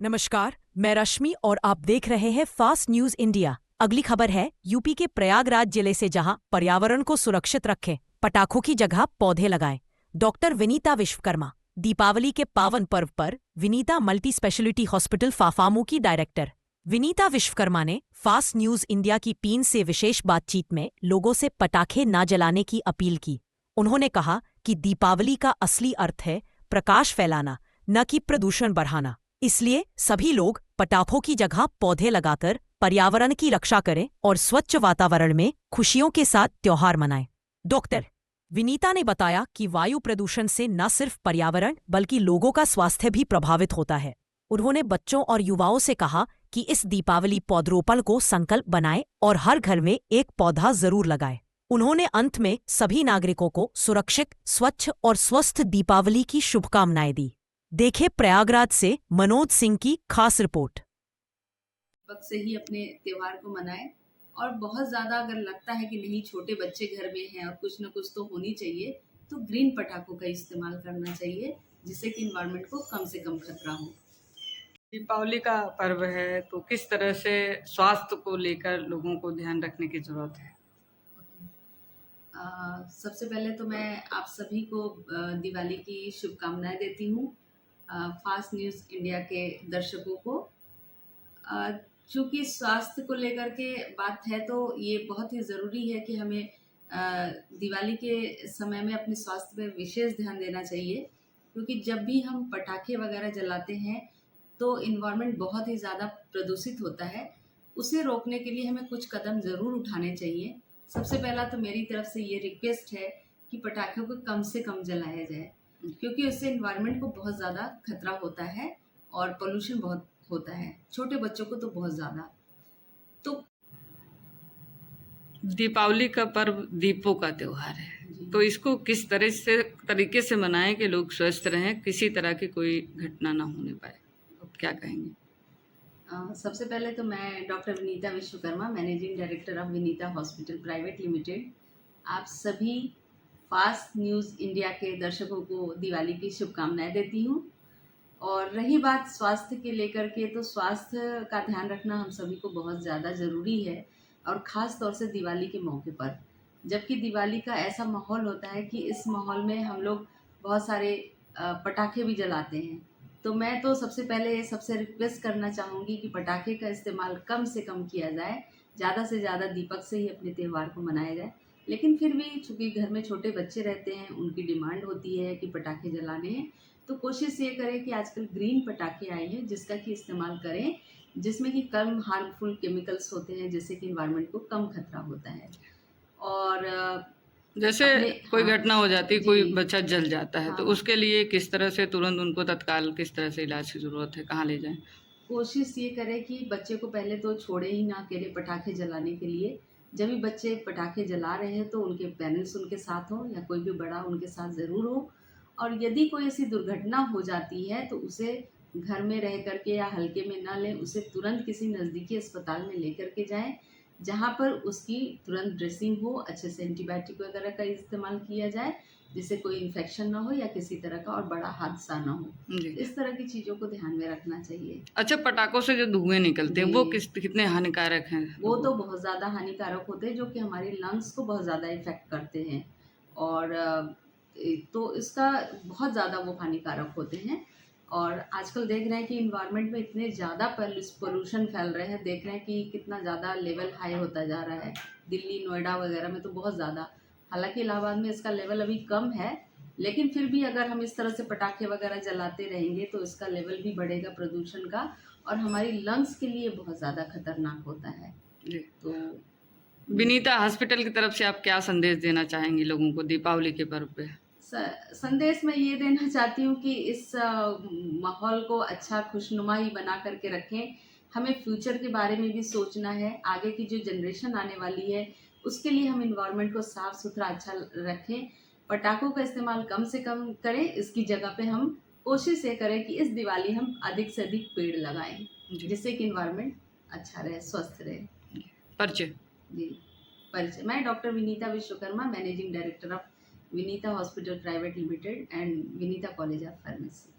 नमस्कार, मैं रश्मि और आप देख रहे हैं फास्ट न्यूज इंडिया। अगली खबर है यूपी के प्रयागराज जिले से, जहां पर्यावरण को सुरक्षित रखें, पटाखों की जगह पौधे लगाएं। डॉक्टर विनीता विश्वकर्मा दीपावली के पावन पर्व पर विनीता मल्टी स्पेशलिटी हॉस्पिटल फाफामू की डायरेक्टर विनीता विश्वकर्मा ने फास्ट न्यूज इंडिया की पीन से विशेष बातचीत में लोगों से पटाखे न जलाने की अपील की। उन्होंने कहा कि दीपावली का असली अर्थ है प्रकाश फैलाना, न कि प्रदूषण बढ़ाना। इसलिए सभी लोग पटाखों की जगह पौधे लगाकर पर्यावरण की रक्षा करें और स्वच्छ वातावरण में खुशियों के साथ त्योहार मनाएं। डॉक्टर विनीता ने बताया कि वायु प्रदूषण से न सिर्फ पर्यावरण बल्कि लोगों का स्वास्थ्य भी प्रभावित होता है। उन्होंने बच्चों और युवाओं से कहा कि इस दीपावली पौधरोपण को संकल्प बनाएं और हर घर में एक पौधा जरूर लगाएं। उन्होंने अंत में सभी नागरिकों को सुरक्षित, स्वच्छ और स्वस्थ दीपावली की शुभकामनाएं दी। देखे प्रयागराज से मनोज सिंह की खास रिपोर्ट। वक्त से ही अपने त्योहार को मनाएं और बहुत ज़्यादा अगर लगता है कि नहीं छोटे बच्चे घर में हैं और कुछ ना कुछ तो होनी चाहिए, तो ग्रीन पटाखों का इस्तेमाल करना चाहिए, जिससे कि इन्वायरमेंट को कम से कम खतरा हो। दीपावली का पर्व है तो किस तरह से स्वास्थ्य को लेकर लोगों को ध्यान रखने की जरूरत है? सबसे पहले तो मैं आप सभी को दिवाली की शुभकामनाएं देती हूँ, फास्ट न्यूज़ इंडिया के दर्शकों को। चूँकि स्वास्थ्य को लेकर के बात है तो ये बहुत ही ज़रूरी है कि हमें दिवाली के समय में अपने स्वास्थ्य पे विशेष ध्यान देना चाहिए, क्योंकि जब भी हम पटाखे वगैरह जलाते हैं तो इन्वायरमेंट बहुत ही ज़्यादा प्रदूषित होता है। उसे रोकने के लिए हमें कुछ कदम ज़रूर उठाने चाहिए। सबसे पहला तो मेरी तरफ से ये रिक्वेस्ट है कि पटाखों को कम से कम जलाया जाए, क्योंकि उससे इन्वायरमेंट को बहुत ज़्यादा खतरा होता है और पोल्यूशन बहुत होता है, छोटे बच्चों को तो बहुत ज़्यादा। तो दीपावली का पर्व दीपों का त्योहार है, तो इसको किस तरीके से मनाएं कि लोग स्वस्थ रहें, किसी तरह की कोई घटना ना होने पाए, क्या कहेंगे? सबसे पहले तो मैं doctor Vinita Vishwakarma, managing director of Vinita hospital private limited, आप सभी फास्ट न्यूज़ इंडिया के दर्शकों को दिवाली की शुभकामनाएं देती हूँ। और रही बात स्वास्थ्य के लेकर के, तो स्वास्थ्य का ध्यान रखना हम सभी को बहुत ज़्यादा ज़रूरी है, और ख़ास तौर से दिवाली के मौके पर, जबकि दिवाली का ऐसा माहौल होता है कि इस माहौल में हम लोग बहुत सारे पटाखे भी जलाते हैं। तो मैं तो सबसे पहले सबसे रिक्वेस्ट करना चाहूँगी कि पटाखे का इस्तेमाल कम से कम किया जाए, ज़्यादा से ज़्यादा दीपक से ही अपने त्यौहार को मनाया जाए। लेकिन फिर भी चूँकि घर में छोटे बच्चे रहते हैं, उनकी डिमांड होती है कि पटाखे जलाने हैं, तो कोशिश ये करें कि आजकल ग्रीन पटाखे आए हैं जिसका कि इस्तेमाल करें, जिसमें कि कम हार्मफुल केमिकल्स होते हैं, जिससे कि इन्वायरमेंट को कम खतरा होता है। और जैसे कोई हाँ घटना हो जाती है, कोई बच्चा जल जाता है, हाँ तो हाँ, उसके लिए किस तरह से तुरंत उनको तत्काल किस तरह से इलाज की जरूरत है, कहाँ ले जाएं? कोशिश ये करें कि बच्चे को पहले तो छोड़े ही ना अकेले पटाखे जलाने के लिए। जब भी बच्चे पटाखे जला रहे हैं तो उनके पेरेंट्स उनके साथ हो या कोई भी बड़ा उनके साथ ज़रूर हो। और यदि कोई ऐसी दुर्घटना हो जाती है तो उसे घर में रह करके या हल्के में ना लें, उसे तुरंत किसी नज़दीकी अस्पताल में लेकर के जाएं, जहाँ पर उसकी तुरंत ड्रेसिंग हो, अच्छे से एंटीबायोटिक वगैरह का इस्तेमाल किया जाए, जिससे कोई इन्फेक्शन ना हो या किसी तरह का और बड़ा हादसा ना हो। जी। इस तरह की चीज़ों को ध्यान में रखना चाहिए। अच्छा, पटाखों से जो धुएं निकलते हैं वो जी, कितने हानिकारक हैं वो लोगों तो को? बहुत ज़्यादा हानिकारक होते हैं, जो कि हमारे लंग्स को बहुत ज़्यादा इफ़ेक्ट करते हैं। और तो इसका बहुत ज़्यादा वो हानिकारक होते हैं। और आजकल देख रहे हैं कि इन्वायरमेंट में इतने ज़्यादा पोल्यूशन फैल रहे हैं, देख रहे हैं कि कितना ज़्यादा लेवल हाई होता जा रहा है। दिल्ली, नोएडा वगैरह में तो बहुत ज़्यादा, हालांकि इलाहाबाद में इसका लेवल अभी कम है, लेकिन फिर भी अगर हम इस तरह से पटाखे वगैरह जलाते रहेंगे तो इसका लेवल भी बढ़ेगा प्रदूषण का, और हमारी लंग्स के लिए बहुत ज़्यादा खतरनाक होता है। जी। तो विनीता हॉस्पिटल की तरफ से आप क्या संदेश देना चाहेंगी लोगों को दीपावली के पर्व पे? संदेश मैं ये देना चाहती हूँ कि इस माहौल को अच्छा खुशनुमा ही बना करके रखें। हमें फ्यूचर के बारे में भी सोचना है, आगे की जो जनरेशन आने वाली है उसके लिए हम इन्वायरमेंट को साफ सुथरा अच्छा रखें। पटाखों का इस्तेमाल कम से कम करें, इसकी जगह पे हम कोशिश ये करें कि इस दिवाली हम अधिक से अधिक पेड़ लगाएं, जिससे कि इन्वायरमेंट अच्छा रहे, स्वस्थ रहे। परिचय। जी, परिचय। मैं doctor Vinita Vishwakarma, managing director of Vinita hospital private limited and Vinita college of pharmacy.